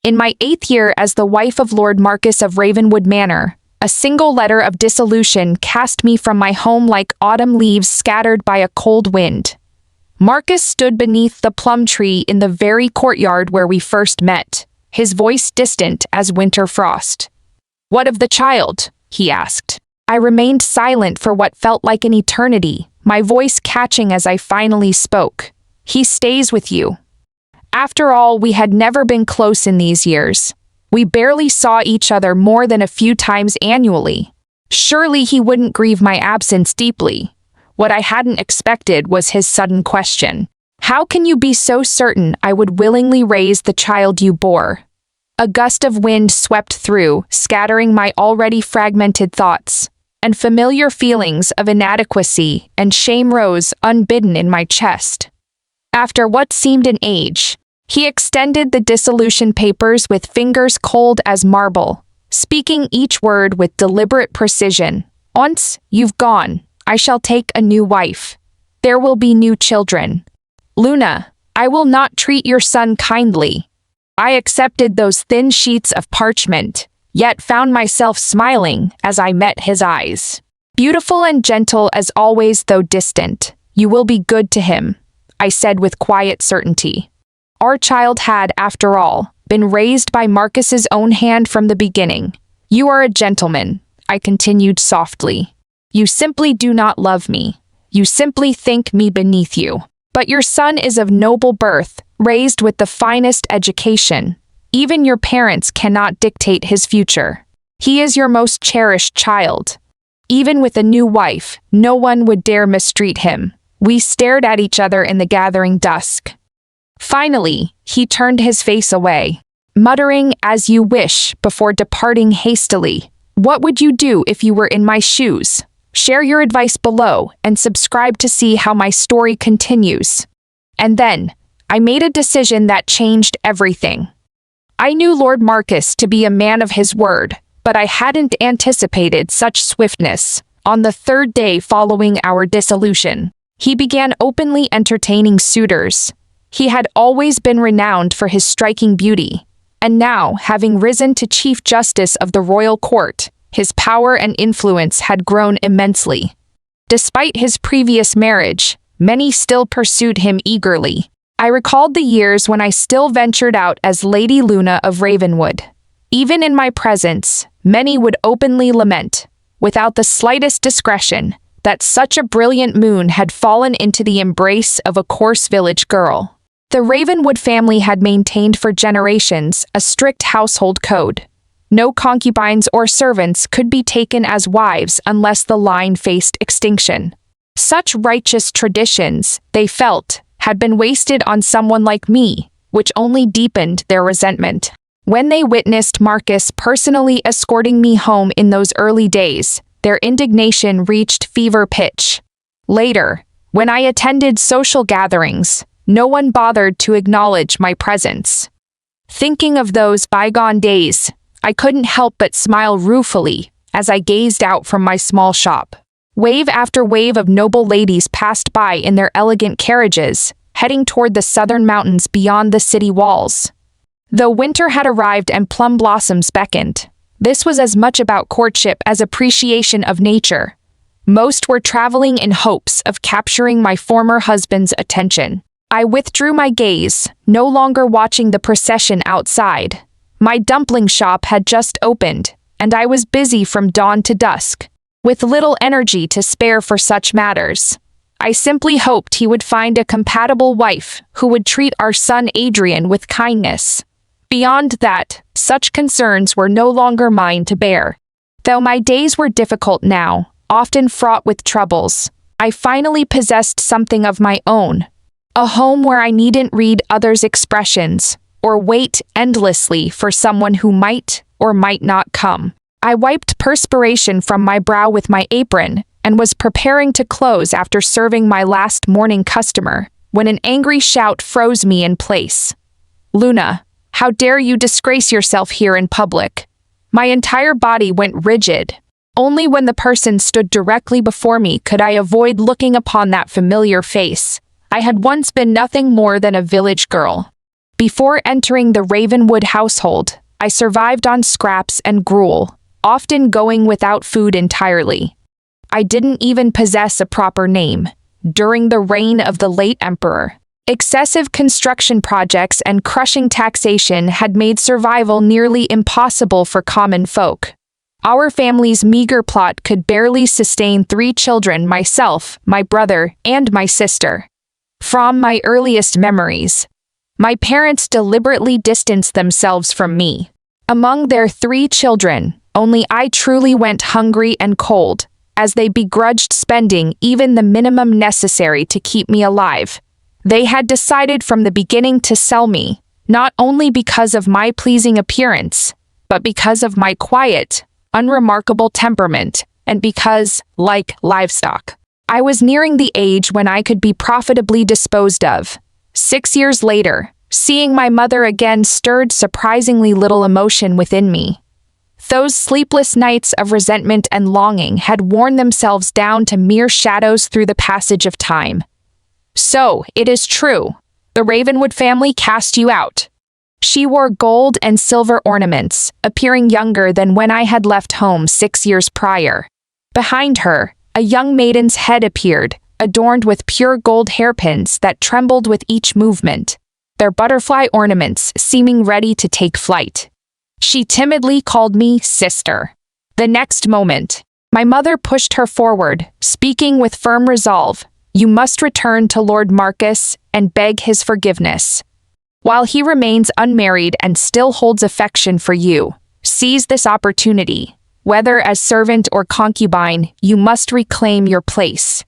In my 8th year as the wife of Lord Marquis of Ravenwood Manor, a single letter of dissolution cast me from my home like autumn leaves scattered by a cold wind. Marcus stood beneath the plum tree in the very courtyard where we first met, his voice distant as winter frost. "What of the child?" he asked. I remained silent for what felt like an eternity, my voice catching as I finally spoke. "He stays with you." After all, we had never been close in these years. We barely saw each other more than a few times annually. Surely he wouldn't grieve my absence deeply. What I hadn't expected was his sudden question. "How can you be so certain I would willingly raise the child you bore?" A gust of wind swept through, scattering my already fragmented thoughts, and familiar feelings of inadequacy and shame rose unbidden in my chest. After what seemed an age, he extended the dissolution papers with fingers cold as marble, speaking each word with deliberate precision. "Once you've gone, I shall take a new wife. There will be new children. Luna, I will not treat your son kindly." I accepted those thin sheets of parchment, yet found myself smiling as I met his eyes. "Beautiful and gentle as always, though distant, you will be good to him," I said with quiet certainty. Our child had, after all, been raised by Marcus's own hand from the beginning. "You are a gentleman," I continued softly. "You simply do not love me. You simply think me beneath you. But your son is of noble birth, raised with the finest education. Even your parents cannot dictate his future. He is your most cherished child. Even with a new wife, no one would dare mistreat him." We stared at each other in the gathering dusk. Finally, he turned his face away, muttering, "As you wish," before departing hastily. What would you do if you were in my shoes? Share your advice below and subscribe to see how my story continues. And then, I made a decision that changed everything. I knew Lord Marcus to be a man of his word, but I hadn't anticipated such swiftness. On the 3rd day following our dissolution, he began openly entertaining suitors. He had always been renowned for his striking beauty, and now, having risen to Chief Justice of the royal court, his power and influence had grown immensely. Despite his previous marriage, many still pursued him eagerly. I recalled the years when I still ventured out as Lady Luna of Ravenwood. Even in my presence, many would openly lament, without the slightest discretion, that such a brilliant moon had fallen into the embrace of a coarse village girl. The Ravenwood family had maintained for generations a strict household code. No concubines or servants could be taken as wives unless the line faced extinction. Such righteous traditions, they felt, had been wasted on someone like me, which only deepened their resentment. When they witnessed Marcus personally escorting me home in those early days, their indignation reached fever pitch. Later, when I attended social gatherings, no one bothered to acknowledge my presence. Thinking of those bygone days, I couldn't help but smile ruefully as I gazed out from my small shop. Wave after wave of noble ladies passed by in their elegant carriages, heading toward the southern mountains beyond the city walls. Though winter had arrived and plum blossoms beckoned, this was as much about courtship as appreciation of nature. Most were traveling in hopes of capturing my former husband's attention. I withdrew my gaze, no longer watching the procession outside. My dumpling shop had just opened, and I was busy from dawn to dusk, with little energy to spare for such matters. I simply hoped he would find a compatible wife who would treat our son Adrian with kindness. Beyond that, such concerns were no longer mine to bear. Though my days were difficult now, often fraught with troubles, I finally possessed something of my own. A home where I needn't read others' expressions, or wait endlessly for someone who might or might not come. I wiped perspiration from my brow with my apron and was preparing to close after serving my last morning customer, when an angry shout froze me in place. "Luna, how dare you disgrace yourself here in public?" My entire body went rigid. Only when the person stood directly before me could I avoid looking upon that familiar face. I had once been nothing more than a village girl. Before entering the Ravenwood household, I survived on scraps and gruel, often going without food entirely. I didn't even possess a proper name. During the reign of the late emperor, excessive construction projects and crushing taxation had made survival nearly impossible for common folk. Our family's meager plot could barely sustain 3 children: myself, my brother, and my sister. From my earliest memories, my parents deliberately distanced themselves from me. Among their 3 children, only I truly went hungry and cold, as they begrudged spending even the minimum necessary to keep me alive. They had decided from the beginning to sell me, not only because of my pleasing appearance, but because of my quiet, unremarkable temperament, and because, like livestock, I was nearing the age when I could be profitably disposed of. 6 years later, seeing my mother again stirred surprisingly little emotion within me. Those sleepless nights of resentment and longing had worn themselves down to mere shadows through the passage of time. So, it is true, the Ravenwood family cast you out. She wore gold and silver ornaments, appearing younger than when I had left home 6 years prior. Behind her, a young maiden's head appeared, adorned with pure gold hairpins that trembled with each movement, their butterfly ornaments seeming ready to take flight. She timidly called me sister. The next moment, my mother pushed her forward, speaking with firm resolve. You must return to Lord Marcus and beg his forgiveness. While he remains unmarried and still holds affection for you, seize this opportunity. Whether as servant or concubine, you must reclaim your place.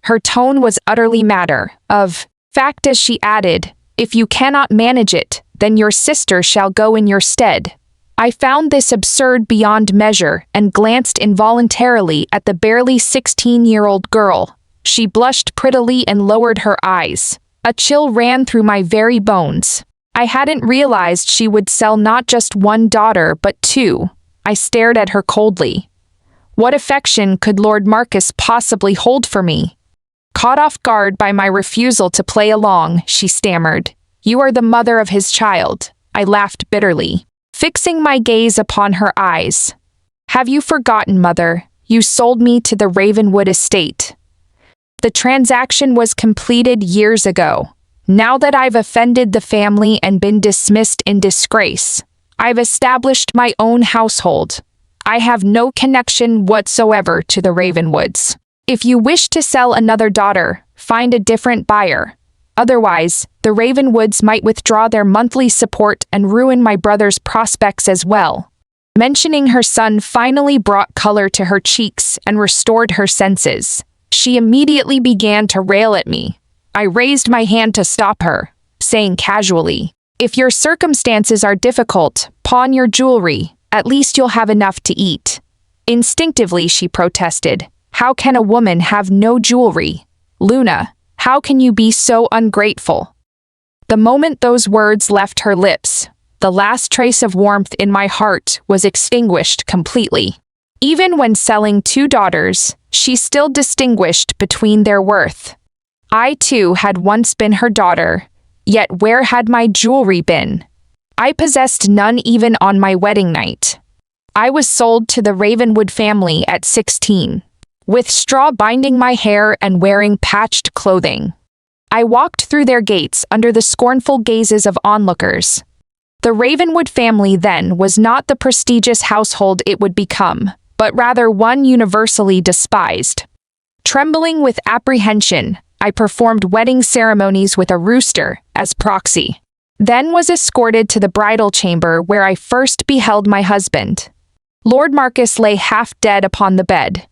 Her tone was utterly matter of fact as she added, if you cannot manage it, then your sister shall go in your stead. I found this absurd beyond measure and glanced involuntarily at the barely 16-year-old girl. She blushed prettily and lowered her eyes. A chill ran through my very bones. I hadn't realized she would sell not just 1 daughter but 2. I stared at her coldly. What affection could Lord Marcus possibly hold for me? Caught off guard by my refusal to play along, she stammered. You are the mother of his child. I laughed bitterly, fixing my gaze upon her eyes. Have you forgotten, mother? You sold me to the Ravenwood estate. The transaction was completed years ago. Now that I've offended the family and been dismissed in disgrace, I've established my own household. I have no connection whatsoever to the Ravenwoods. If you wish to sell another daughter, find a different buyer. Otherwise, the Ravenwoods might withdraw their monthly support and ruin my brother's prospects as well. Mentioning her son finally brought color to her cheeks and restored her senses. She immediately began to rail at me. I raised my hand to stop her, saying casually, if your circumstances are difficult, pawn your jewelry. At least you'll have enough to eat. Instinctively, she protested. How can a woman have no jewelry? Luna, how can you be so ungrateful? The moment those words left her lips, the last trace of warmth in my heart was extinguished completely. Even when selling 2 daughters, she still distinguished between their worth. I too had once been her daughter, yet where had my jewelry been? I possessed none even on my wedding night. I was sold to the Ravenwood family at 16, with straw binding my hair and wearing patched clothing. I walked through their gates under the scornful gazes of onlookers. The Ravenwood family then was not the prestigious household it would become, but rather one universally despised. Trembling with apprehension, I performed wedding ceremonies with a rooster as proxy. Then was escorted to the bridal chamber where I first beheld my husband. Lord Marcus lay half dead upon the bed.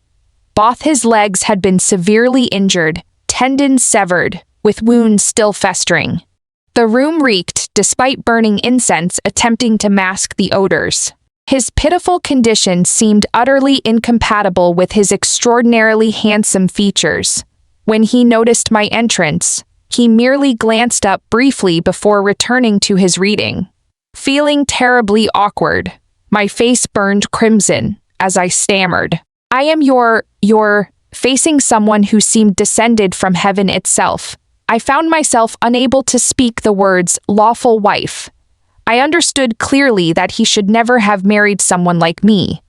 Both his legs had been severely injured, tendons severed, with wounds still festering. The room reeked despite burning incense attempting to mask the odors. His pitiful condition seemed utterly incompatible with his extraordinarily handsome features. When he noticed my entrance, he merely glanced up briefly before returning to his reading. Feeling terribly awkward, my face burned crimson as I stammered. I am your facing someone who seemed descended from heaven itself. I found myself unable to speak the words lawful wife. I understood clearly that he should never have married someone like me.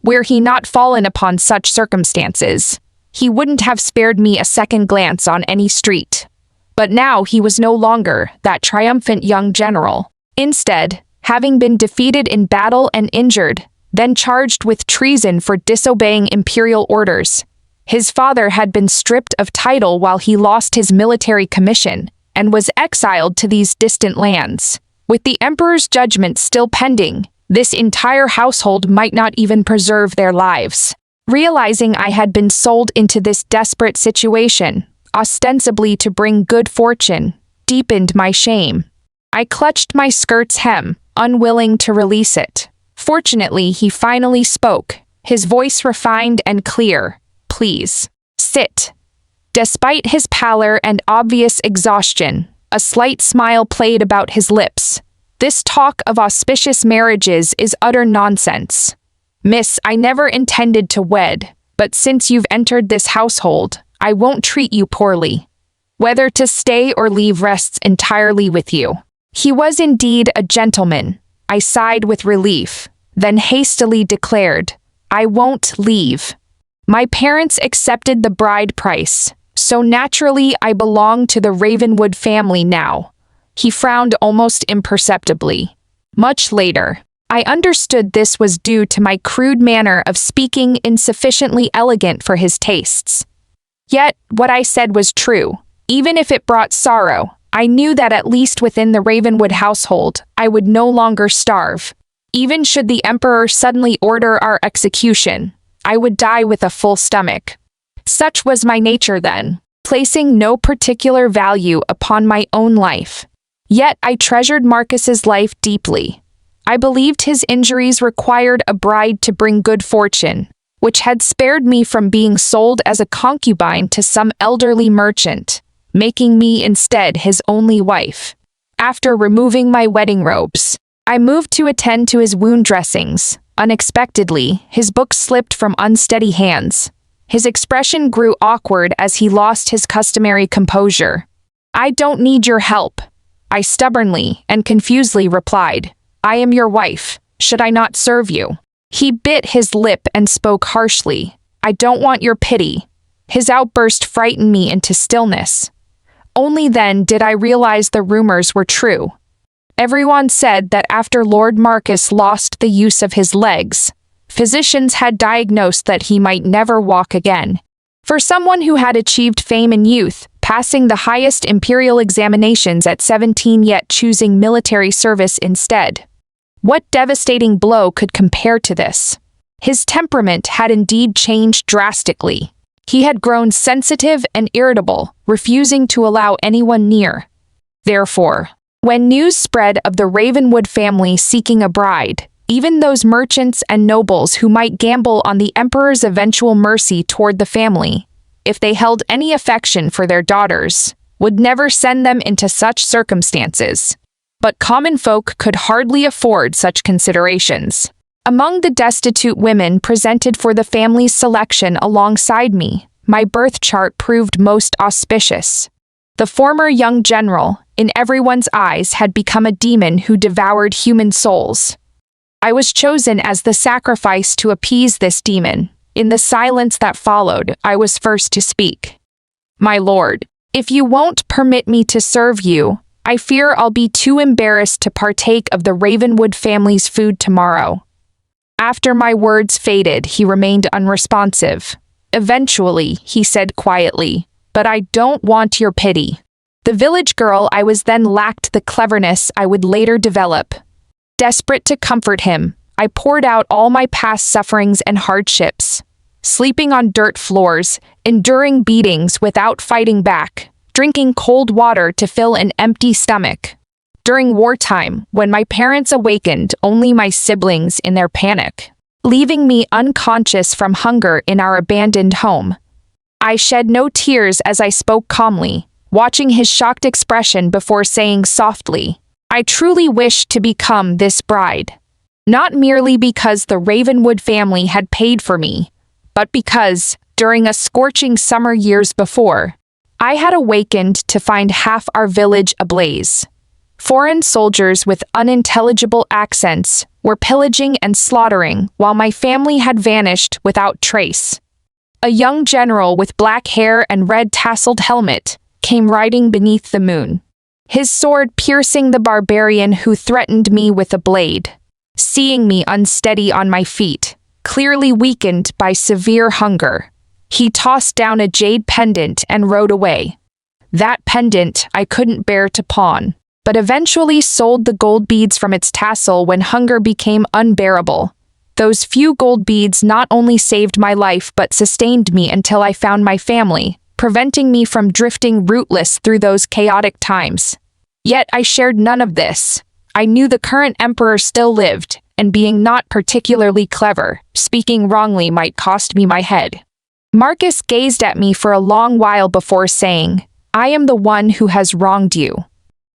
Were he not fallen upon such circumstances, he wouldn't have spared me a second glance on any street. But now he was no longer that triumphant young general. Instead, having been defeated in battle and injured, then charged with treason for disobeying imperial orders, his father had been stripped of title while he lost his military commission and was exiled to these distant lands. With the emperor's judgment still pending, this entire household might not even preserve their lives. Realizing I had been sold into this desperate situation, ostensibly to bring good fortune, deepened my shame. I clutched my skirt's hem, unwilling to release it. Fortunately, he finally spoke, his voice refined and clear. Please, sit. Despite his pallor and obvious exhaustion, a slight smile played about his lips. This talk of auspicious marriages is utter nonsense. Miss, I never intended to wed, but since you've entered this household, I won't treat you poorly. Whether to stay or leave rests entirely with you. He was indeed a gentleman. I sighed with relief, then hastily declared, I won't leave. My parents accepted the bride price, so naturally I belong to the Ravenwood family now. He frowned almost imperceptibly. Much later, I understood this was due to my crude manner of speaking insufficiently elegant for his tastes. Yet, what I said was true. Even if it brought sorrow, I knew that at least within the Ravenwood household, I would no longer starve. Even should the emperor suddenly order our execution, I would die with a full stomach. Such was my nature then, placing no particular value upon my own life. Yet I treasured Marcus's life deeply. I believed his injuries required a bride to bring good fortune, which had spared me from being sold as a concubine to some elderly merchant, making me instead his only wife. After removing my wedding robes, I moved to attend to his wound dressings. Unexpectedly, his book slipped from unsteady hands. His expression grew awkward as he lost his customary composure. I don't need your help, I stubbornly and confusedly replied. I am your wife. Should I not serve you? He bit his lip and spoke harshly. I don't want your pity. His outburst frightened me into stillness. Only then did I realize the rumors were true. Everyone said that after Lord Marcus lost the use of his legs, physicians had diagnosed that he might never walk again. For someone who had achieved fame in youth, passing the highest imperial examinations at 17 yet choosing military service instead. What devastating blow could compare to this? His temperament had indeed changed drastically. He had grown sensitive and irritable, refusing to allow anyone near. Therefore, when news spread of the Ravenwood family seeking a bride, even those merchants and nobles who might gamble on the emperor's eventual mercy toward the family, if they held any affection for their daughters, would never send them into such circumstances. But common folk could hardly afford such considerations. Among the destitute women presented for the family's selection alongside me, my birth chart proved most auspicious. The former young general, in everyone's eyes, had become a demon who devoured human souls. I was chosen as the sacrifice to appease this demon. In the silence that followed, I was first to speak. My lord, if you won't permit me to serve you, I fear I'll be too embarrassed to partake of the Ravenwood family's food tomorrow. After my words faded, he remained unresponsive. Eventually, he said quietly, but I don't want your pity. The village girl I was then lacked the cleverness I would later develop. Desperate to comfort him, I poured out all my past sufferings and hardships, sleeping on dirt floors, enduring beatings without fighting back, drinking cold water to fill an empty stomach. During wartime, when my parents awakened, only my siblings in their panic, leaving me unconscious from hunger in our abandoned home. I shed no tears as I spoke calmly, watching his shocked expression before saying softly, I truly wished to become this bride. Not merely because the Ravenwood family had paid for me, but because, during a scorching summer years before, I had awakened to find half our village ablaze. Foreign soldiers with unintelligible accents were pillaging and slaughtering, while my family had vanished without trace. A young general with black hair and red tasseled helmet came riding beneath the moon, his sword piercing the barbarian who threatened me with a blade. Seeing me unsteady on my feet, clearly weakened by severe hunger, he tossed down a jade pendant and rode away. That pendant I couldn't bear to pawn, but eventually sold the gold beads from its tassel when hunger became unbearable. Those few gold beads not only saved my life but sustained me until I found my family, preventing me from drifting rootless through those chaotic times. Yet I shared none of this. I knew the current emperor still lived, and being not particularly clever, speaking wrongly might cost me my head. Marcus gazed at me for a long while before saying, "I am the one who has wronged you."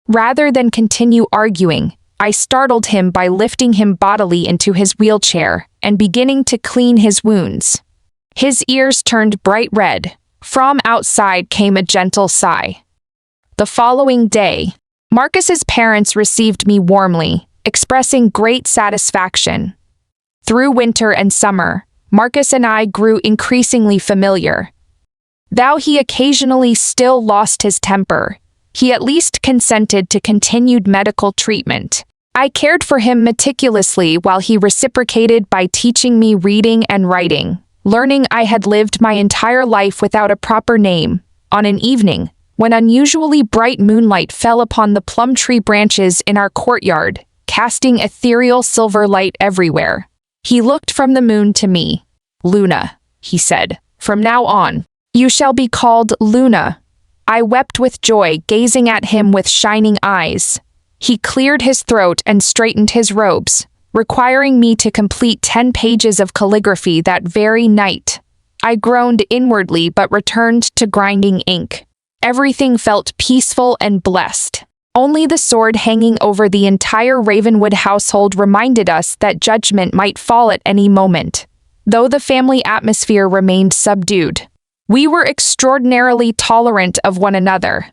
Rather than continue arguing, I startled him by lifting him bodily into his wheelchair and beginning to clean his wounds. His ears turned bright red. From outside came a gentle sigh. The following day, Marcus's parents received me warmly, expressing great satisfaction. Through winter and summer, Marcus and I grew increasingly familiar. Though he occasionally still lost his temper, he at least consented to continued medical treatment. I cared for him meticulously while he reciprocated by teaching me reading and writing, learning I had lived my entire life without a proper name. On an evening, when unusually bright moonlight fell upon the plum tree branches in our courtyard, casting ethereal silver light everywhere, he looked from the moon to me. "Luna," he said, "from now on, you shall be called Luna." I wept with joy, gazing at him with shining eyes. He cleared his throat and straightened his robes, requiring me to complete 10 pages of calligraphy that very night. I groaned inwardly but returned to grinding ink. Everything felt peaceful and blessed. Only the sword hanging over the entire Ravenwood household reminded us that judgment might fall at any moment. Though the family atmosphere remained subdued, we were extraordinarily tolerant of one another.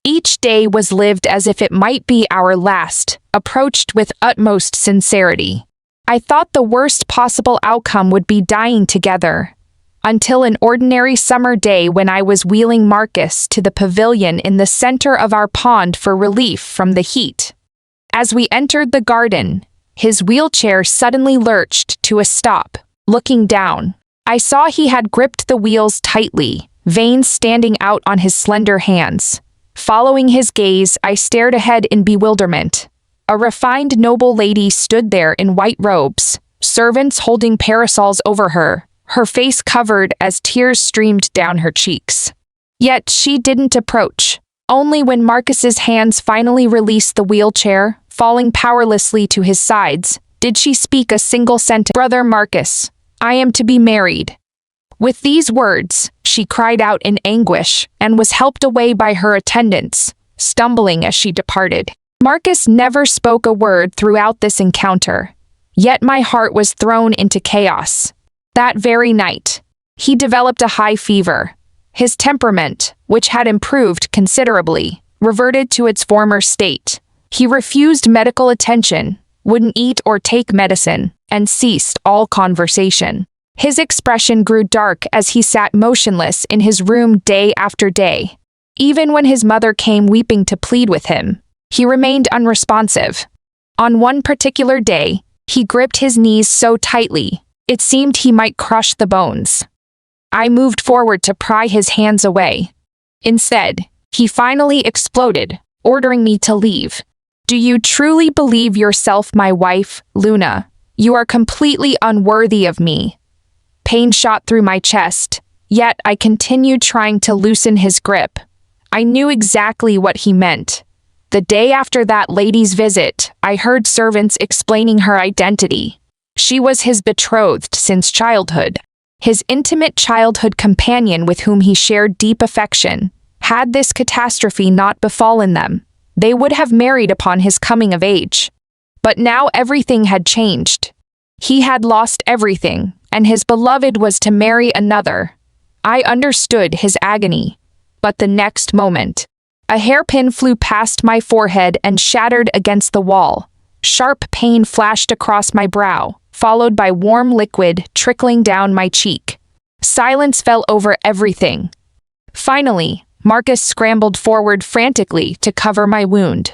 Each day was lived as if it might be our last, approached with utmost sincerity. I thought the worst possible outcome would be dying together, until an ordinary summer day when I was wheeling Marcus to the pavilion in the center of our pond for relief from the heat. As we entered the garden, his wheelchair suddenly lurched to a stop. Looking down, I saw he had gripped the wheels tightly, veins standing out on his slender hands. Following his gaze, I stared ahead in bewilderment. A refined noble lady stood there in white robes, servants holding parasols over her, her face covered as tears streamed down her cheeks. Yet she didn't approach. Only when Marcus's hands finally released the wheelchair, falling powerlessly to his sides, did she speak a single sentence. "Brother Marcus, I am to be married." With these words, she cried out in anguish and was helped away by her attendants, stumbling as she departed. Marcus never spoke a word throughout this encounter, yet my heart was thrown into chaos. That very night, he developed a high fever. His temperament, which had improved considerably, reverted to its former state. He refused medical attention, wouldn't eat or take medicine, and ceased all conversation. His expression grew dark as he sat motionless in his room day after day. Even when his mother came weeping to plead with him, he remained unresponsive. On one particular day, he gripped his knees so tightly, it seemed he might crush the bones. I moved forward to pry his hands away. Instead, he finally exploded, ordering me to leave. "Do you truly believe yourself my wife, Luna? You are completely unworthy of me." Pain shot through my chest, yet I continued trying to loosen his grip. I knew exactly what he meant. The day after that lady's visit, I heard servants explaining her identity. She was his betrothed since childhood, his intimate childhood companion with whom he shared deep affection. Had this catastrophe not befallen them, they would have married upon his coming of age. But now everything had changed. He had lost everything, and his beloved was to marry another. I understood his agony, But the next moment, a hairpin flew past my forehead and shattered against the wall. Sharp pain flashed across my brow, followed by warm liquid trickling down my cheek. Silence fell over everything. Finally, Marcus scrambled forward frantically to cover my wound.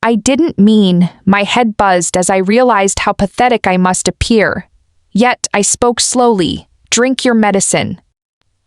I didn't mean, my head buzzed as I realized how pathetic I must appear. Yet I spoke slowly, "Drink your medicine."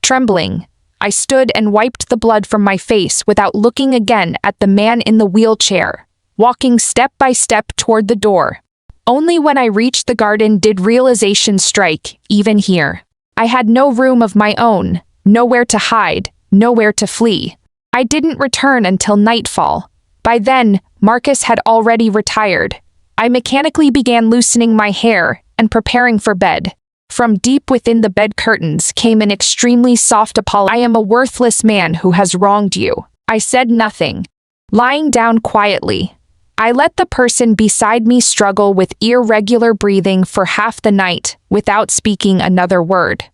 Trembling, I stood and wiped the blood from my face without looking again at the man in the wheelchair, walking step by step toward the door. Only when I reached the garden did realization strike, even here. I had no room of my own, nowhere to hide, nowhere to flee. I didn't return until nightfall. By then, Marcus had already retired. I mechanically began loosening my hair and preparing for bed. From deep within the bed curtains came an extremely soft apology. "I am a worthless man who has wronged you." I said nothing. Lying down quietly, I let the person beside me struggle with irregular breathing for half the night without speaking another word.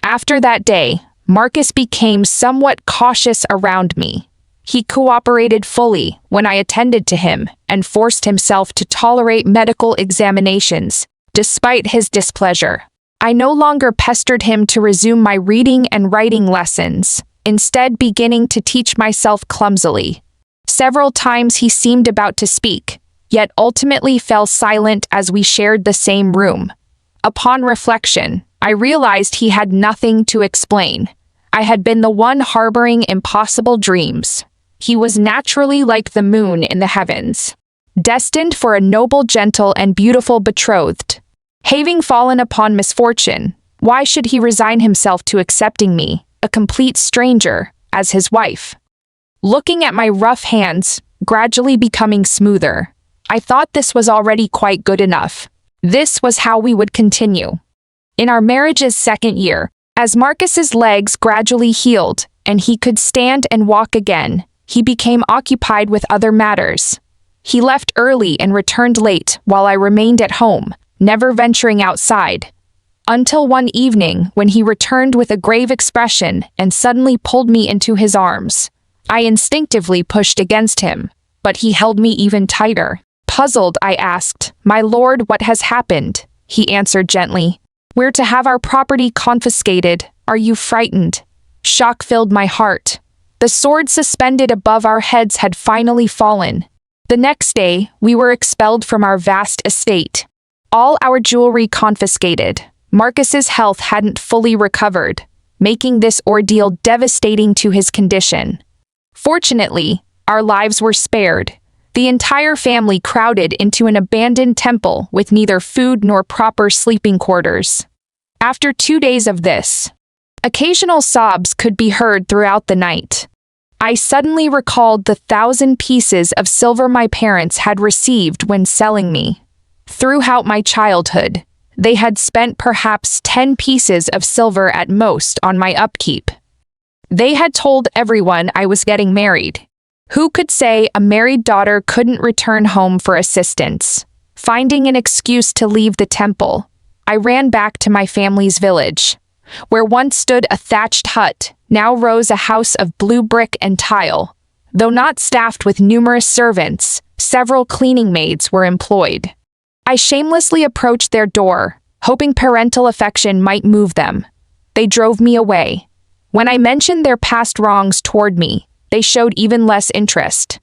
After that day, Marcus became somewhat cautious around me. He cooperated fully when I attended to him and forced himself to tolerate medical examinations, despite his displeasure. I no longer pestered him to resume my reading and writing lessons, instead beginning to teach myself clumsily. Several times he seemed about to speak, yet ultimately fell silent as we shared the same room. Upon reflection, I realized he had nothing to explain. I had been the one harboring impossible dreams. He was naturally like the moon in the heavens, destined for a noble, gentle, and beautiful betrothed. Having fallen upon misfortune, why should he resign himself to accepting me, a complete stranger, as his wife? Looking at my rough hands, gradually becoming smoother, I thought this was already quite good enough. This was how we would continue. In our marriage's second year, as Marcus's legs gradually healed and he could stand and walk again, he became occupied with other matters. He left early and returned late while I remained at home, never venturing outside. Until one evening when he returned with a grave expression and suddenly pulled me into his arms. I instinctively pushed against him, but he held me even tighter. Puzzled, I asked, "My lord, what has happened?" He answered gently, "We're to have our property confiscated. Are you frightened?" Shock filled my heart. The sword suspended above our heads had finally fallen. The next day, we were expelled from our vast estate. All our jewelry confiscated. Marcus's health hadn't fully recovered, making this ordeal devastating to his condition. Fortunately, our lives were spared. The entire family crowded into an abandoned temple with neither food nor proper sleeping quarters. After 2 days of this, occasional sobs could be heard throughout the night. I suddenly recalled the 1,000 pieces of silver my parents had received when selling me. Throughout my childhood, they had spent perhaps 10 pieces of silver at most on my upkeep. They had told everyone I was getting married. Who could say a married daughter couldn't return home for assistance? Finding an excuse to leave the temple, I ran back to my family's village. Where once stood a thatched hut, now rose a house of blue brick and tile. Though not staffed with numerous servants, several cleaning maids were employed. I shamelessly approached their door, hoping parental affection might move them. They drove me away. When I mentioned their past wrongs toward me, they showed even less interest.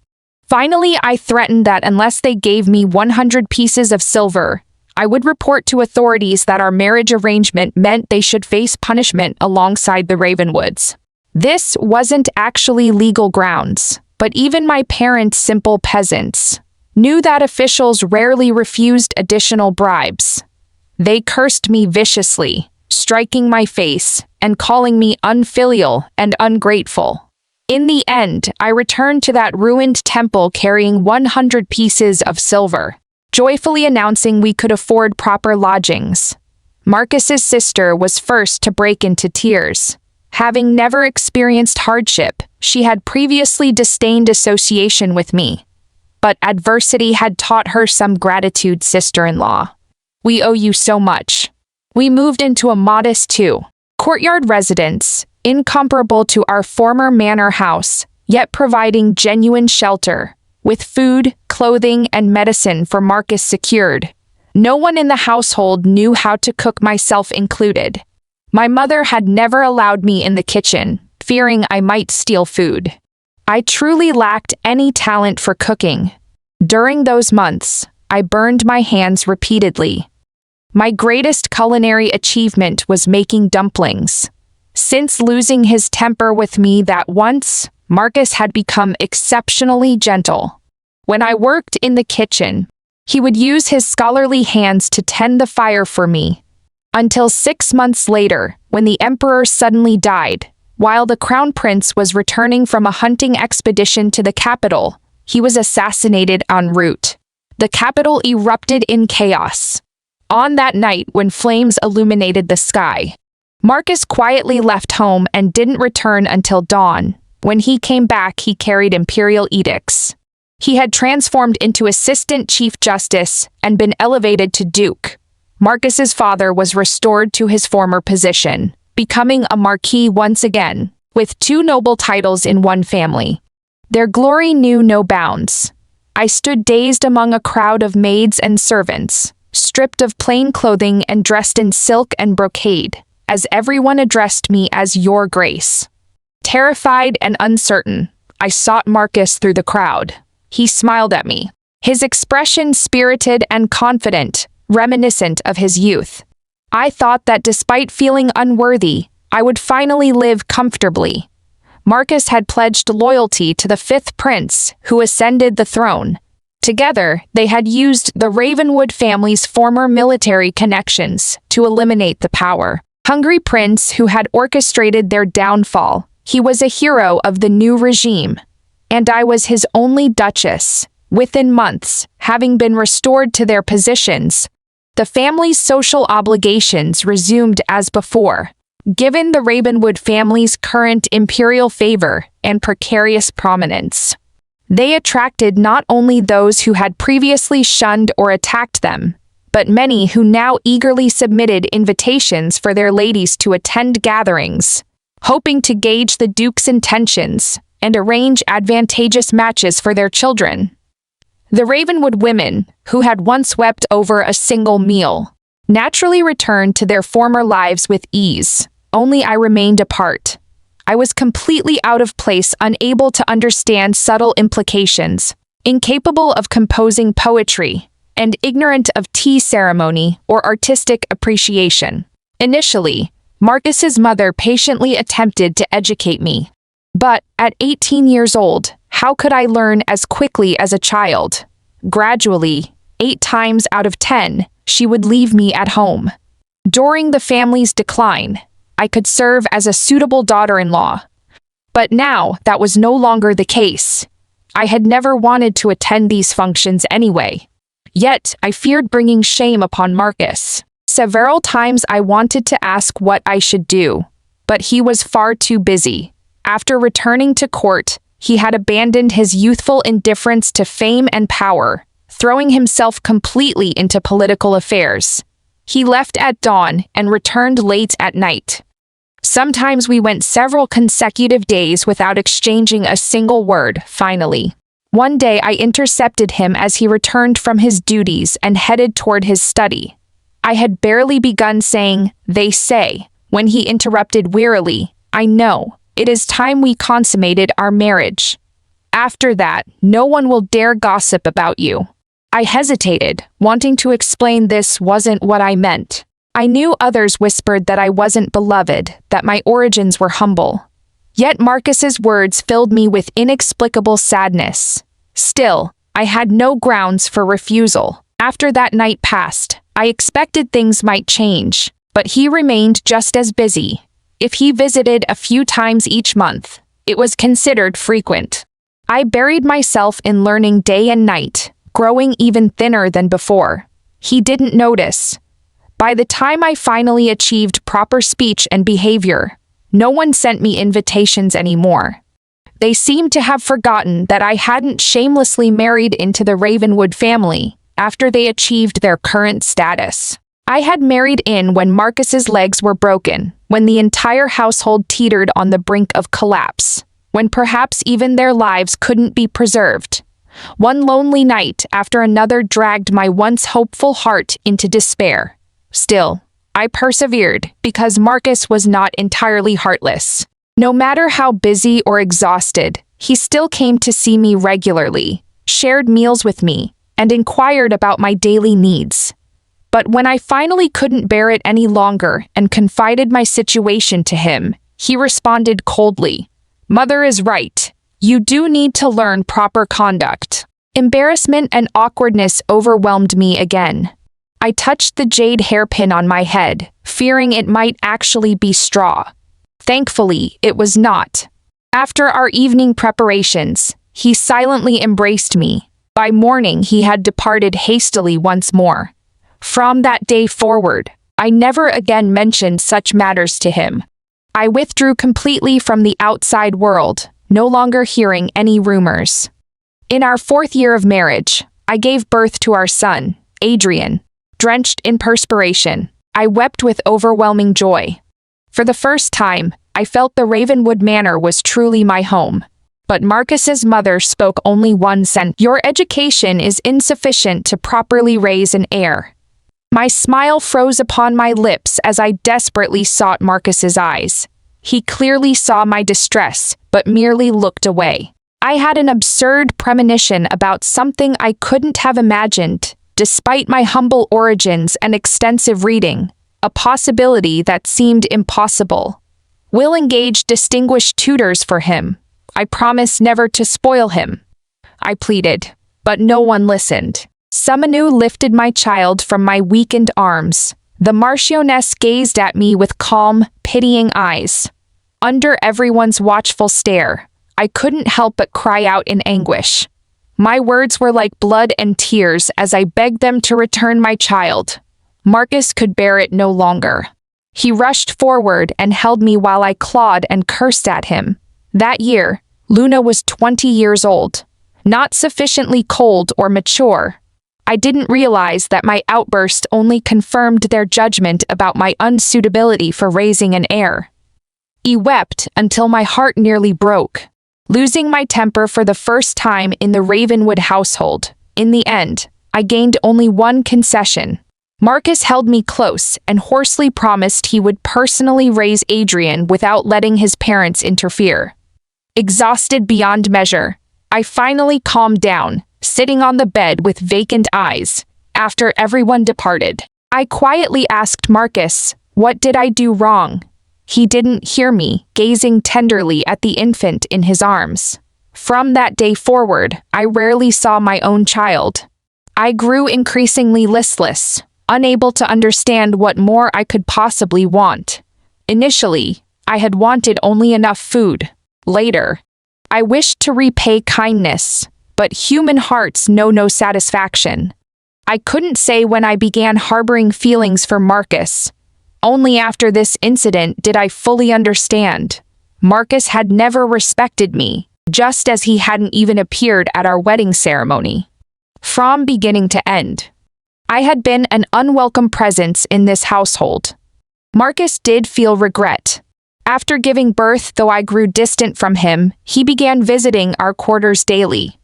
Finally, I threatened that unless they gave me 100 pieces of silver, I would report to authorities that our marriage arrangement meant they should face punishment alongside the Ravenwoods. This wasn't actually legal grounds, but even my parents, simple peasants, knew that officials rarely refused additional bribes. They cursed me viciously, striking my face and calling me unfilial and ungrateful. In the end, I returned to that ruined temple carrying 100 pieces of silver, joyfully announcing we could afford proper lodgings. Marcus's sister was first to break into tears. Having never experienced hardship, she had previously disdained association with me. But adversity had taught her some gratitude, sister-in-law. "We owe you so much." We moved into a modest two-courtyard residence, incomparable to our former manor house, yet providing genuine shelter, with food, clothing, and medicine for Marcus secured. No one in the household knew how to cook, myself included. My mother had never allowed me in the kitchen, fearing I might steal food. I truly lacked any talent for cooking. During those months, I burned my hands repeatedly. My greatest culinary achievement was making dumplings. Since losing his temper with me that once, Marcus had become exceptionally gentle. When I worked in the kitchen, he would use his scholarly hands to tend the fire for me. Until 6 months later, when the emperor suddenly died, while the crown prince was returning from a hunting expedition to the capital, he was assassinated en route. The capital erupted in chaos. On that night when flames illuminated the sky, Marcus quietly left home and didn't return until dawn. When he came back, he carried imperial edicts. He had transformed into assistant chief justice and been elevated to duke. Marcus's father was restored to his former position, becoming a marquis once again, with 2 noble titles in one family. Their glory knew no bounds. I stood dazed among a crowd of maids and servants, stripped of plain clothing and dressed in silk and brocade, as everyone addressed me as Your Grace. Terrified and uncertain, I sought Marcus through the crowd. He smiled at me, his expression spirited and confident, reminiscent of his youth. I thought that despite feeling unworthy, I would finally live comfortably. Marcus had pledged loyalty to the 5th prince, who ascended the throne. Together, they had used the Ravenwood family's former military connections to eliminate the power-hungry prince who had orchestrated their downfall. He was a hero of the new regime, and I was his only duchess. Within months, having been restored to their positions, the family's social obligations resumed as before. Given the Ravenwood family's current imperial favor and precarious prominence, they attracted not only those who had previously shunned or attacked them, but many who now eagerly submitted invitations for their ladies to attend gatherings, hoping to gauge the duke's intentions and arrange advantageous matches for their children. The Ravenwood women, who had once wept over a single meal, naturally returned to their former lives with ease. Only I remained apart. I was completely out of place, unable to understand subtle implications, incapable of composing poetry, and ignorant of tea ceremony or artistic appreciation. Initially, Marcus's mother patiently attempted to educate me. But at 18 years old, how could I learn as quickly as a child? Gradually, 8 times out of 10, she would leave me at home. During the family's decline, I could serve as a suitable daughter-in-law. But now, that was no longer the case. I had never wanted to attend these functions anyway. Yet, I feared bringing shame upon Marcus. Several times I wanted to ask what I should do, but he was far too busy. After returning to court, he had abandoned his youthful indifference to fame and power, throwing himself completely into political affairs. He left at dawn and returned late at night. Sometimes we went several consecutive days without exchanging a single word. Finally, one day I intercepted him as he returned from his duties and headed toward his study. I had barely begun saying, "They say," when he interrupted wearily, "I know. It is time we consummated our marriage. After that, no one will dare gossip about you." I hesitated, wanting to explain this wasn't what I meant. I knew others whispered that I wasn't beloved, that my origins were humble. Yet Marcus's words filled me with inexplicable sadness. Still, I had no grounds for refusal. After that night passed, I expected things might change, but he remained just as busy. If he visited a few times each month, it was considered frequent. I buried myself in learning day and night, growing even thinner than before. He didn't notice. By the time I finally achieved proper speech and behavior, no one sent me invitations anymore. They seemed to have forgotten that I hadn't shamelessly married into the Ravenwood family after they achieved their current status. I had married in when Marcus's legs were broken, when the entire household teetered on the brink of collapse, when perhaps even their lives couldn't be preserved. One lonely night after another dragged my once hopeful heart into despair. Still, I persevered because Marcus was not entirely heartless. No matter how busy or exhausted, he still came to see me regularly, shared meals with me, and inquired about my daily needs. But when I finally couldn't bear it any longer and confided my situation to him, he responded coldly, "Mother is right. You do need to learn proper conduct." Embarrassment and awkwardness overwhelmed me again. I touched the jade hairpin on my head, fearing it might actually be straw. Thankfully, it was not. After our evening preparations, he silently embraced me. By morning, he had departed hastily once more. From that day forward, I never again mentioned such matters to him. I withdrew completely from the outside world, no longer hearing any rumors. In our 4th year of marriage, I gave birth to our son, Adrian. Drenched in perspiration, I wept with overwhelming joy. For the first time, I felt the Ravenwood Manor was truly my home. But Marcus's mother spoke only one sentence: "Your education is insufficient to properly raise an heir." My smile froze upon my lips as I desperately sought Marcus's eyes. He clearly saw my distress, but merely looked away. I had an absurd premonition about something I couldn't have imagined, despite my humble origins and extensive reading, a possibility that seemed impossible. "We'll engage distinguished tutors for him. I promise never to spoil him," I pleaded, but no one listened. Sumanu lifted my child from my weakened arms. The Marchioness gazed at me with calm, pitying eyes. Under everyone's watchful stare, I couldn't help but cry out in anguish. My words were like blood and tears as I begged them to return my child. Marcus could bear it no longer. He rushed forward and held me while I clawed and cursed at him. That year, Luna was 20 years old, not sufficiently cold or mature. I didn't realize that my outburst only confirmed their judgment about my unsuitability for raising an heir. I wept until my heart nearly broke, losing my temper for the first time in the Ravenwood household. In the end, I gained only one concession. Marcus held me close and hoarsely promised he would personally raise Adrian without letting his parents interfere. Exhausted beyond measure, I finally calmed down, sitting on the bed with vacant eyes. After everyone departed, I quietly asked Marcus, "What did I do wrong?" He didn't hear me, gazing tenderly at the infant in his arms. From that day forward, I rarely saw my own child. I grew increasingly listless, unable to understand what more I could possibly want. Initially, I had wanted only enough food. Later, I wished to repay kindness, but human hearts know no satisfaction. I couldn't say when I began harboring feelings for Marcus. Only after this incident did I fully understand. Marcus had never respected me, just as he hadn't even appeared at our wedding ceremony. From beginning to end, I had been an unwelcome presence in this household. Marcus did feel regret. After giving birth, though I grew distant from him, he began visiting our quarters daily.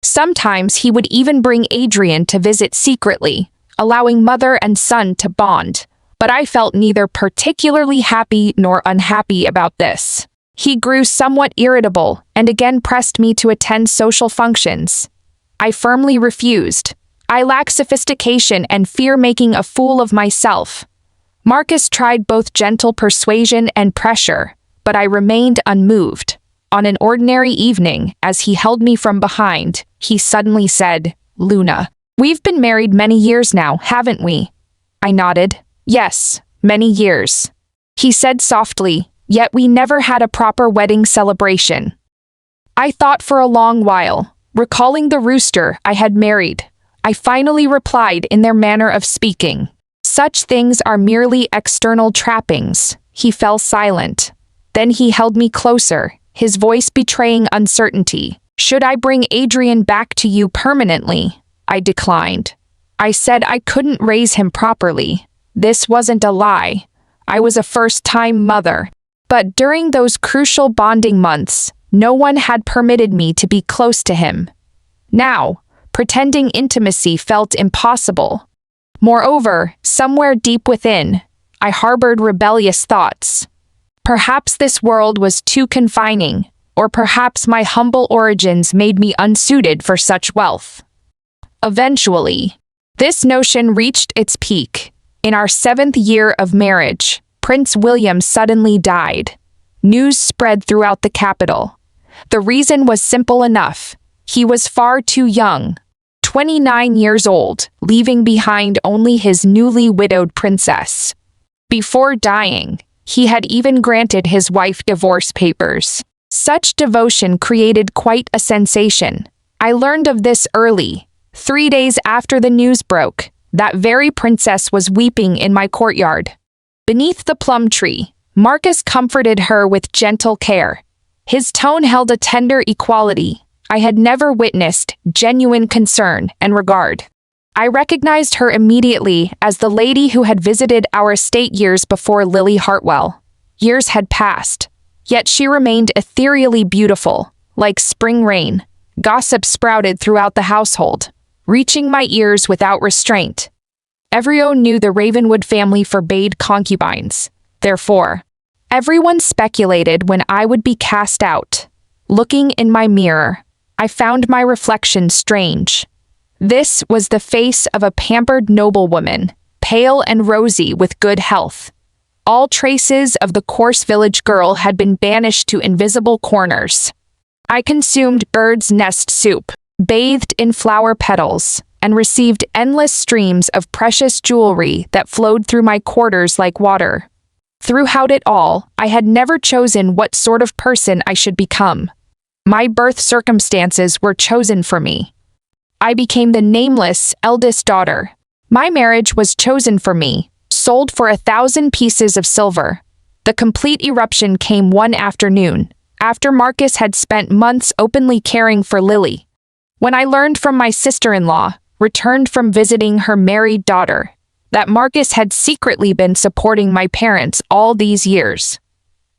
Sometimes he would even bring Adrian to visit secretly, allowing mother and son to bond. But I felt neither particularly happy nor unhappy about this. He grew somewhat irritable and again pressed me to attend social functions. I firmly refused. I lack sophistication and fear making a fool of myself. Marcus tried both gentle persuasion and pressure, but I remained unmoved. On an ordinary evening, as he held me from behind, he suddenly said, "Luna, we've been married many years now, haven't we?" I nodded. "Yes, many years." He said softly, "Yet we never had a proper wedding celebration." I thought for a long while, recalling the rooster I had married. I finally replied in their manner of speaking, "Such things are merely external trappings." He fell silent. Then he held me closer, his voice betraying uncertainty. "Should I bring Adrian back to you permanently?" I declined. I said I couldn't raise him properly. This wasn't a lie. I was a first-time mother. But during those crucial bonding months, no one had permitted me to be close to him. Now, pretending intimacy felt impossible. Moreover, somewhere deep within, I harbored rebellious thoughts. Perhaps this world was too confining, or perhaps my humble origins made me unsuited for such wealth. Eventually, this notion reached its peak. In our 7th year of marriage, Prince William suddenly died. News spread throughout the capital. The reason was simple enough. He was far too young, 29 years old, leaving behind only his newly widowed princess. Before dying, he had even granted his wife divorce papers. Such devotion created quite a sensation. I learned of this early. 3 days after the news broke, that very princess was weeping in my courtyard. Beneath the plum tree, Marcus comforted her with gentle care. His tone held a tender equality. I had never witnessed genuine concern and regard. I recognized her immediately as the lady who had visited our estate years before Lily Hartwell. Years had passed, yet she remained ethereally beautiful, like spring rain. Gossip sprouted throughout the household, reaching my ears without restraint. Everyone knew the Ravenwood family forbade concubines. Therefore, everyone speculated when I would be cast out. Looking in my mirror, I found my reflection strange. This was the face of a pampered noblewoman, pale and rosy with good health. All traces of the coarse village girl had been banished to invisible corners. I consumed bird's nest soup, bathed in flower petals, and received endless streams of precious jewelry that flowed through my quarters like water. Throughout it all, I had never chosen what sort of person I should become. My birth circumstances were chosen for me. I became the nameless eldest daughter. My marriage was chosen for me, sold for 1,000 pieces of silver. The complete eruption came one afternoon, after Marcus had spent months openly caring for Lily. When I learned from my sister-in-law, returned from visiting her married daughter, that Marcus had secretly been supporting my parents all these years.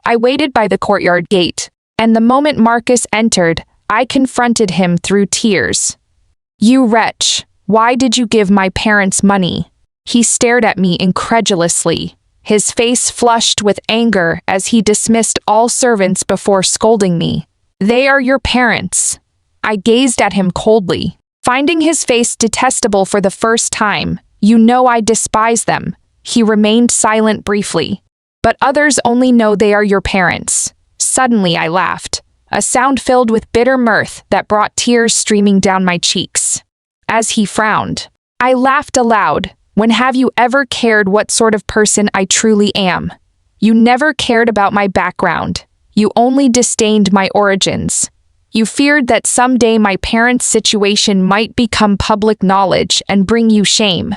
I waited by the courtyard gate, and the moment Marcus entered, I confronted him through tears. "You wretch, why did you give my parents money?" He stared at me incredulously, his face flushed with anger as he dismissed all servants before scolding me. "They are your parents." I gazed at him coldly, finding his face detestable for the first time. "You know I despise them." He remained silent briefly. "But others only know they are your parents." Suddenly I laughed, a sound filled with bitter mirth that brought tears streaming down my cheeks. As he frowned, I laughed aloud. "When have you ever cared what sort of person I truly am? You never cared about my background. You only disdained my origins. You feared that someday my parents' situation might become public knowledge and bring you shame."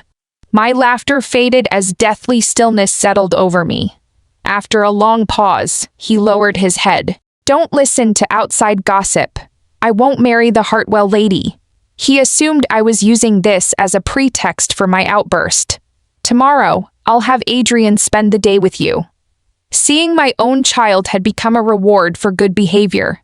My laughter faded as deathly stillness settled over me. After a long pause, he lowered his head. "Don't listen to outside gossip. I won't marry the Hartwell lady." He assumed I was using this as a pretext for my outburst. "Tomorrow, I'll have Adrian spend the day with you." Seeing my own child had become a reward for good behavior.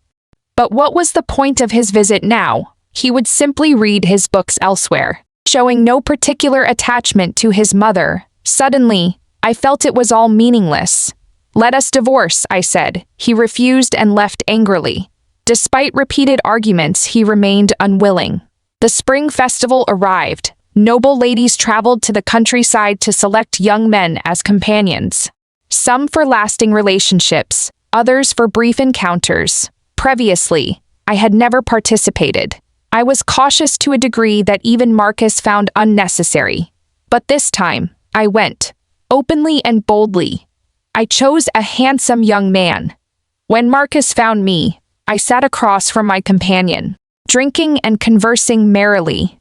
But what was the point of his visit now? He would simply read his books elsewhere, showing no particular attachment to his mother. Suddenly, I felt it was all meaningless. "Let us divorce," I said. He refused and left angrily. Despite repeated arguments, he remained unwilling. The spring festival arrived. Noble ladies traveled to the countryside to select young men as companions. Some for lasting relationships, others for brief encounters. Previously, I had never participated. I was cautious to a degree that even Marcus found unnecessary. But this time, I went, openly and boldly. I chose a handsome young man. When Marcus found me, I sat across from my companion, drinking and conversing merrily.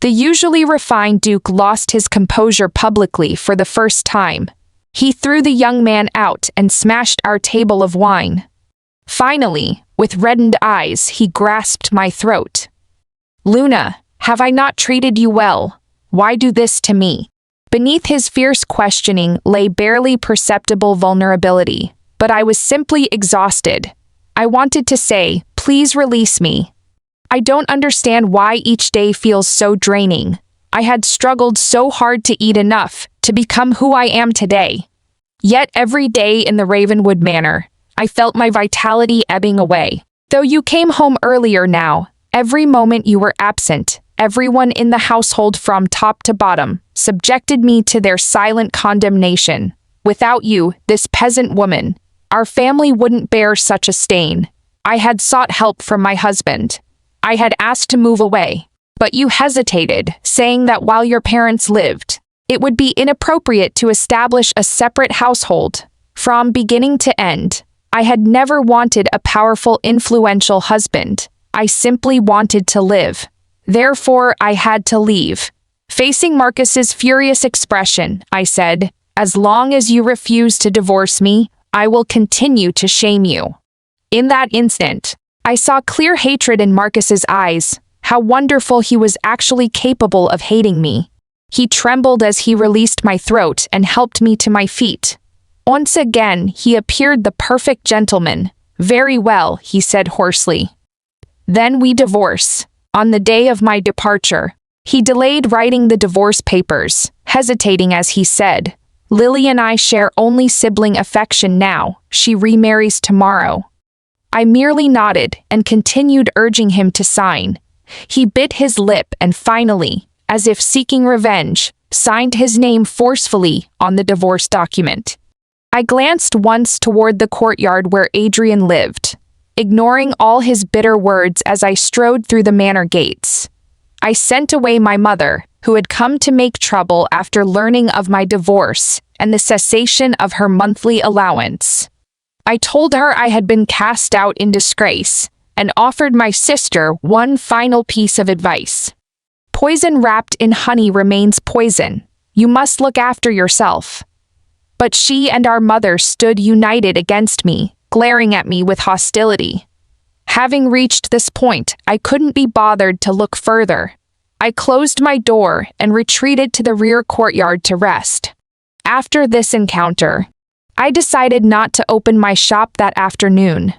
The usually refined Duke lost his composure publicly for the first time. He threw the young man out and smashed our table of wine. Finally, with reddened eyes, he grasped my throat. "Luna, have I not treated you well? Why do this to me?" Beneath his fierce questioning lay barely perceptible vulnerability, but I was simply exhausted. I wanted to say, "Please release me. I don't understand why each day feels so draining. I had struggled so hard to eat enough to become who I am today. Yet every day in the Ravenwood Manor, I felt my vitality ebbing away. Though you came home earlier now, every moment you were absent, everyone in the household from top to bottom subjected me to their silent condemnation. Without you, this peasant woman, our family wouldn't bear such a stain. I had sought help from my husband. I had asked to move away, but you hesitated, saying that while your parents lived, it would be inappropriate to establish a separate household. From beginning to end, I had never wanted a powerful, influential husband. I simply wanted to live. Therefore, I had to leave." Facing Marcus's furious expression, I said, "As long as you refuse to divorce me, I will continue to shame you." In that instant, I saw clear hatred in Marcus's eyes. How wonderful he was actually capable of hating me. He trembled as he released my throat and helped me to my feet. Once again, he appeared the perfect gentleman. "Very well," he said hoarsely. "Then we divorce." On the day of my departure, he delayed writing the divorce papers, hesitating as he said, "Lily and I share only sibling affection now. She remarries tomorrow." I merely nodded and continued urging him to sign. He bit his lip and finally, as if seeking revenge, signed his name forcefully on the divorce document. I glanced once toward the courtyard where Adrian lived, ignoring all his bitter words as I strode through the manor gates. I sent away my mother, who had come to make trouble after learning of my divorce and the cessation of her monthly allowance. I told her I had been cast out in disgrace and offered my sister one final piece of advice. Poison wrapped in honey remains poison. You must look after yourself. But she and our mother stood united against me, glaring at me with hostility. Having reached this point, I couldn't be bothered to look further. I closed my door and retreated to the rear courtyard to rest. After this encounter, I decided not to open my shop that afternoon.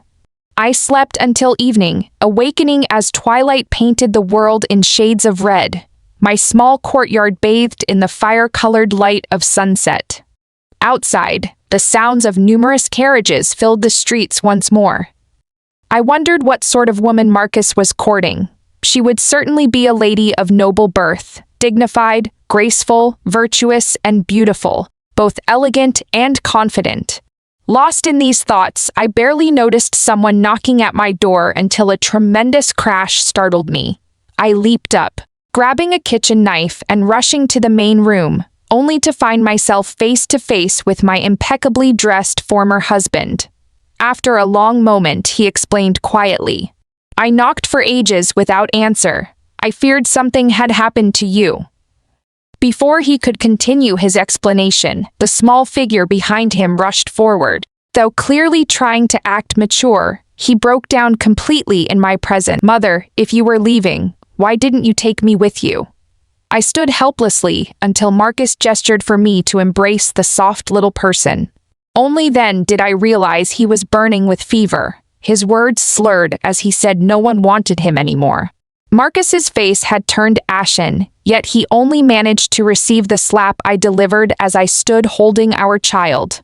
I slept until evening, awakening as twilight painted the world in shades of red, my small courtyard bathed in the fire-colored light of sunset. Outside, the sounds of numerous carriages filled the streets once more. I wondered what sort of woman Marcus was courting. She would certainly be a lady of noble birth, dignified, graceful, virtuous, and beautiful, both elegant and confident. Lost in these thoughts, I barely noticed someone knocking at my door until a tremendous crash startled me. I leaped up, grabbing a kitchen knife and rushing to the main room, only to find myself face to face with my impeccably dressed former husband. After a long moment, he explained quietly, "I knocked for ages without answer. I feared something had happened to you." Before he could continue his explanation, the small figure behind him rushed forward. Though clearly trying to act mature, he broke down completely in my presence. "Mother, if you were leaving, why didn't you take me with you?" I stood helplessly until Marcus gestured for me to embrace the soft little person. Only then did I realize he was burning with fever. His words slurred as he said no one wanted him anymore. Marcus's face had turned ashen, yet he only managed to receive the slap I delivered as I stood holding our child.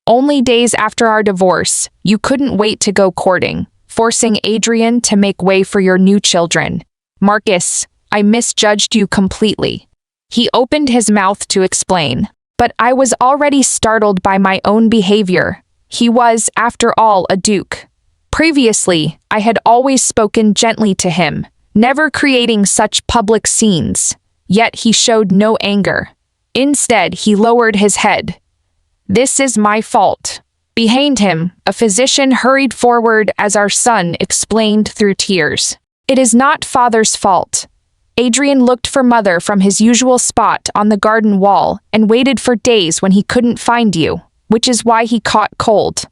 "Only days after our divorce, you couldn't wait to go courting, forcing Adrian to make way for your new children. Marcus, I misjudged you completely." He opened his mouth to explain, but I was already startled by my own behavior. He was, after all, a duke. Previously, I had always spoken gently to him, never creating such public scenes, yet he showed no anger. Instead, he lowered his head. "This is my fault." Behind him, a physician hurried forward as our son explained through tears. "It is not father's fault. Adrian looked for mother from his usual spot on the garden wall and waited for days when he couldn't find you, which is why he caught cold."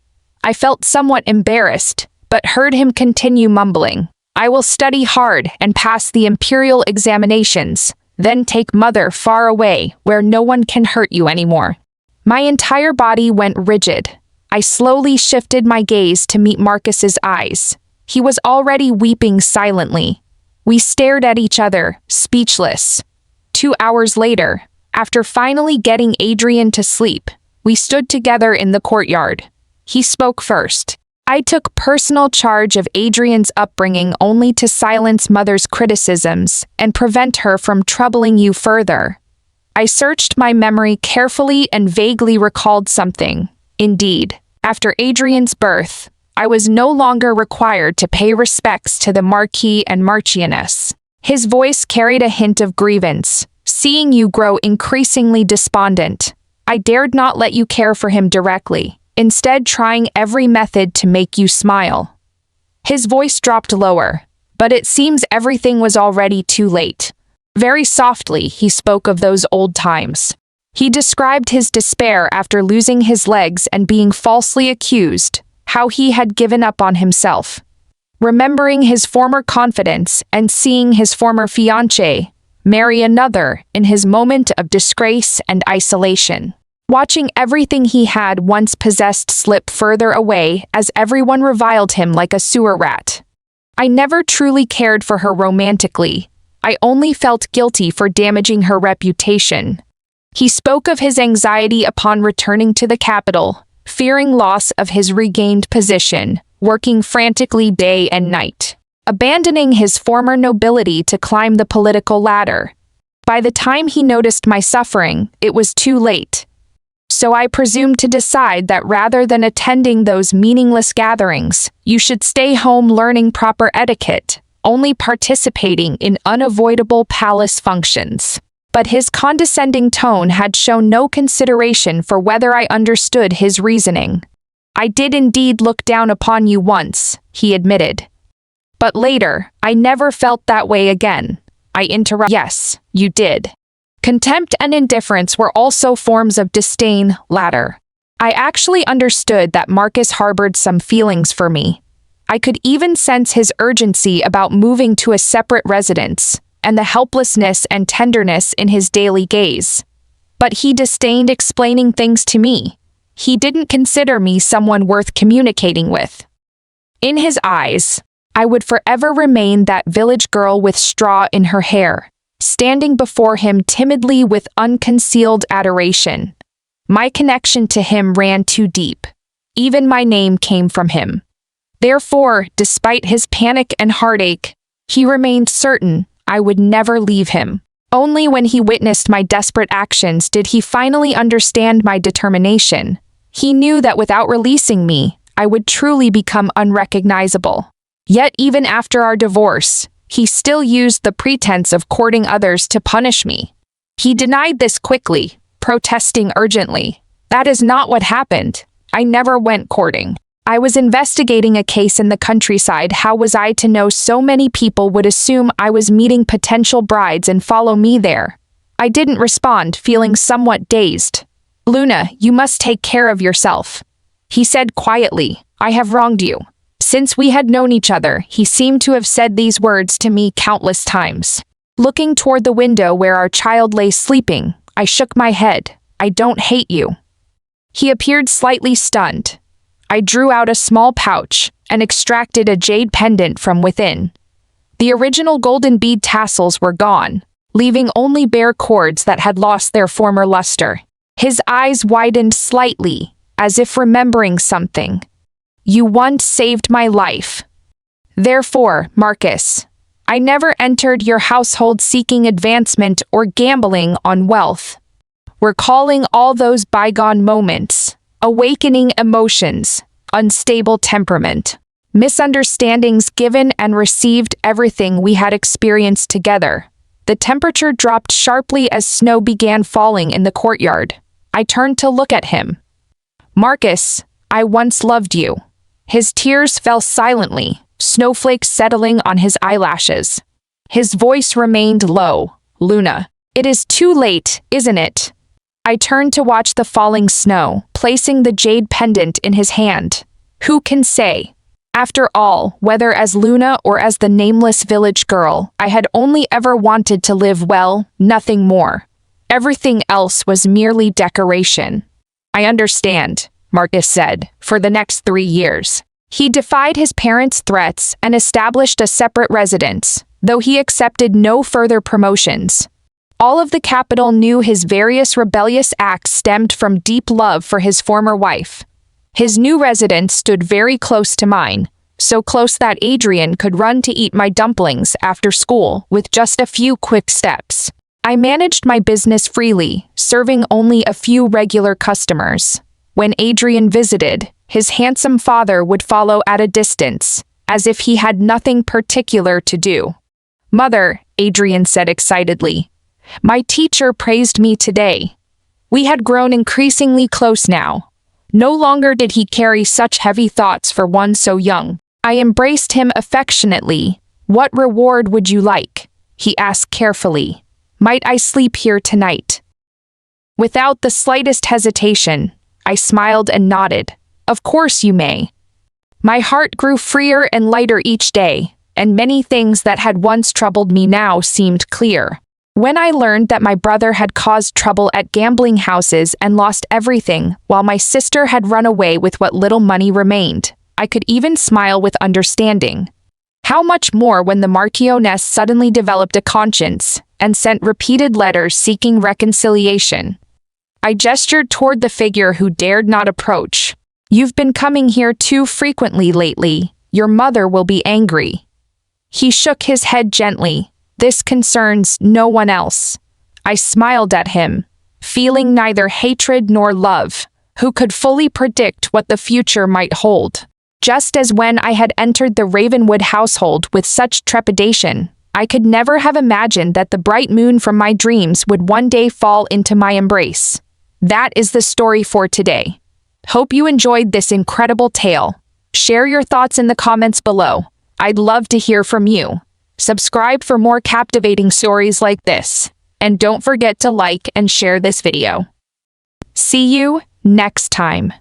I felt somewhat embarrassed, but heard him continue mumbling, "I will study hard and pass the imperial examinations. Then take mother far away, where no one can hurt you anymore." My entire body went rigid. I slowly shifted my gaze to meet Marcus's eyes. He was already weeping silently. We stared at each other, speechless. 2 hours later, after finally getting Adrian to sleep, we stood together in the courtyard. He spoke first. "I took personal charge of Adrian's upbringing only to silence mother's criticisms and prevent her from troubling you further. I searched my memory carefully and vaguely recalled something. Indeed, after Adrian's birth, I was no longer required to pay respects to the Marquis and Marchioness." His voice carried a hint of grievance. "Seeing you grow increasingly despondent, I dared not let you care for him directly, instead trying every method to make you smile." His voice dropped lower, but it seems everything was already too late. Very softly, he spoke of those old times. He described his despair after losing his legs and being falsely accused, how he had given up on himself. Remembering his former confidence and seeing his former fiancée marry another in his moment of disgrace and isolation. Watching everything he had once possessed slip further away as everyone reviled him like a sewer rat. I never truly cared for her romantically. I only felt guilty for damaging her reputation. He spoke of his anxiety upon returning to the capital, fearing loss of his regained position, working frantically day and night, abandoning his former nobility to climb the political ladder. By the time he noticed my suffering, it was too late. So I presumed to decide that rather than attending those meaningless gatherings, you should stay home learning proper etiquette, only participating in unavoidable palace functions. But his condescending tone had shown no consideration for whether I understood his reasoning. "I did indeed look down upon you once," he admitted. "But later, I never felt that way again." I interrupted. "Yes, you did." Contempt and indifference were also forms of disdain, latter. I actually understood that Marcus harbored some feelings for me. I could even sense his urgency about moving to a separate residence, and the helplessness and tenderness in his daily gaze. But he disdained explaining things to me. He didn't consider me someone worth communicating with. In his eyes, I would forever remain that village girl with straw in her hair, standing before him timidly with unconcealed adoration. My connection to him ran too deep. Even my name came from him. Therefore, despite his panic and heartache, he remained certain I would never leave him. Only when he witnessed my desperate actions did he finally understand my determination. He knew that without releasing me, I would truly become unrecognizable. Yet even after our divorce, he still used the pretense of courting others to punish me. He denied this quickly, protesting urgently. "That is not what happened. I never went courting. I was investigating a case in the countryside. How was I to know so many people would assume I was meeting potential brides and follow me there?" I didn't respond, feeling somewhat dazed. "Luna, you must take care of yourself," he said quietly. "I have wronged you." Since we had known each other, he seemed to have said these words to me countless times. Looking toward the window where our child lay sleeping, I shook my head. "I don't hate you." He appeared slightly stunned. I drew out a small pouch and extracted a jade pendant from within. The original golden bead tassels were gone, leaving only bare cords that had lost their former luster. His eyes widened slightly, as if remembering something. "You once saved my life. Therefore, Marcus, I never entered your household seeking advancement or gambling on wealth. Recalling all those bygone moments, awakening emotions, unstable temperament, misunderstandings given and received everything we had experienced together." The temperature dropped sharply as snow began falling in the courtyard. I turned to look at him. "Marcus, I once loved you." His tears fell silently, snowflakes settling on his eyelashes. His voice remained low. "Luna, it is too late, isn't it?" I turned to watch the falling snow, placing the jade pendant in his hand. "Who can say? After all, whether as Luna or as the nameless village girl, I had only ever wanted to live well, nothing more. Everything else was merely decoration. I understand, Marcus said, for the next 3 years. He defied his parents' threats and established a separate residence, though he accepted no further promotions. All of the capital knew his various rebellious acts stemmed from deep love for his former wife. His new residence stood very close to mine, so close that Adrian could run to eat my dumplings after school with just a few quick steps. I managed my business freely, serving only a few regular customers. When Adrian visited, his handsome father would follow at a distance, as if he had nothing particular to do. "Mother," Adrian said excitedly, "my teacher praised me today." We had grown increasingly close now. No longer did he carry such heavy thoughts for one so young. I embraced him affectionately. "What reward would you like?" he asked carefully. "Might I sleep here tonight?" Without the slightest hesitation, I smiled and nodded. "Of course you may." My heart grew freer and lighter each day, and many things that had once troubled me now seemed clear. When I learned that my brother had caused trouble at gambling houses and lost everything, while my sister had run away with what little money remained, I could even smile with understanding. How much more when the Marchioness suddenly developed a conscience and sent repeated letters seeking reconciliation. I gestured toward the figure who dared not approach. "You've been coming here too frequently lately. Your mother will be angry." He shook his head gently. "This concerns no one else." I smiled at him, feeling neither hatred nor love. Who could fully predict what the future might hold? Just as when I had entered the Ravenwood household with such trepidation, I could never have imagined that the bright moon from my dreams would one day fall into my embrace. That is the story for today. Hope you enjoyed this incredible tale. Share your thoughts in the comments below. I'd love to hear from you. Subscribe for more captivating stories like this, and don't forget to like and share this video. See you next time.